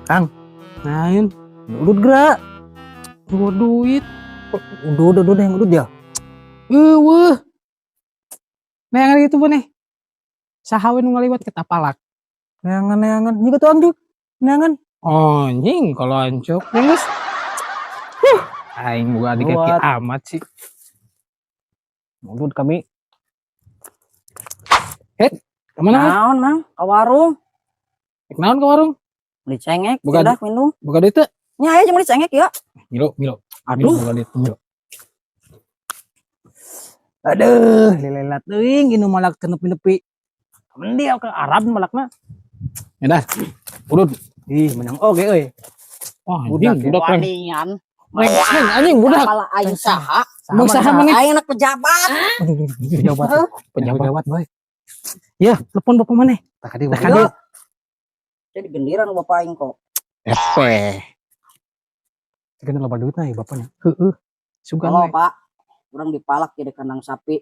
Kang, Naon? udut gerak. Gua duit. Udut yang udut ya. Weuh. Neangan gitu nih. Saha we nu ngaliwat ke Tapalak. Neangan. Juga tuh anjuk. Neangan. Oh, anjing kalau ancuk. Geus. Aing gua adik kaki Buat. amat sih. Udut kami. Kemana? Naon, Mang? Ka warung. Naon ke warung? Beli cengek, Bukan. udah minum. Buka duit teh. Nya aya jeung beli cengek ya. Milo. Aduh, Buka duit, Milo. Aduh, lelat teuing inu malak teu nepi-nepi. Mendi ke Arab malakna. Ya dah. Udut. Ih, menang oge euy. Wah, Budak anjing budak keren. wanian. Anjing budak. Kepala aing saha? Bang saha maneh? Aing anak pejabat. Pejabat boy. Ya, telepon bapak maneh. Tak kadi. Iya. Jadi gendiran bapak aing kok. Epe. Sekian loba duitna ya bapaknya. Heeh. Sugan Halo, we. Pak. Urang dipalak jadi kandang sapi.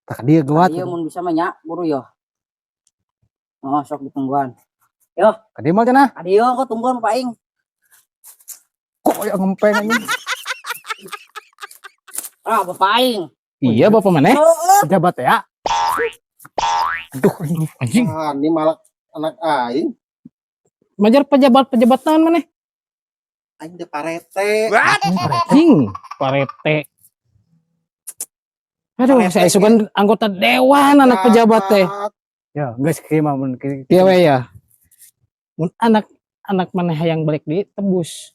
Tak kadi gawat. Ieu mun bisa mah nya, buru yo. Oh, sok ditungguan. Kadi mal cenah. Adieu kok tungguan Pak aing. Kok ya ngempeng anjing. Ah, bapak aing. Iya, bapak maneh. Pejabat ya. Aduh, Anjing. Ah, ini malah anak aing. Majar pejabat naon maneh? Aing teh parete. Anjing, parete. Aduh, Parete, saya sugan anggota dewan anak pejabat teh. ya guys kieu mah mun kieu. Iya we ya. Mun anak maneh hayang balik ditebus.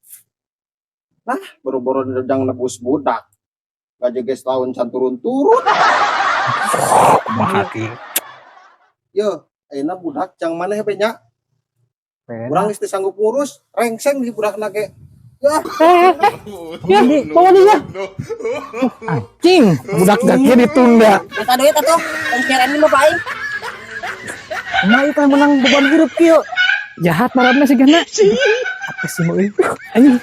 Boro-boro dedang nebus budak. Gajeges lawan can turun-turun. Kumaha kieu. Yo, ayeuna budak jang maneh we nya. Urang geus teu sanggup ngurus, rengseng di budakna ge. Ya, bawa dia. Anjing, budak gaknya ditunda. Minta duit atuh. Tong kirim bapak aing. Kumaha ieu kan menang beban hirup kieu. Jahat marabna si Gana. Apa sih mau Anjing.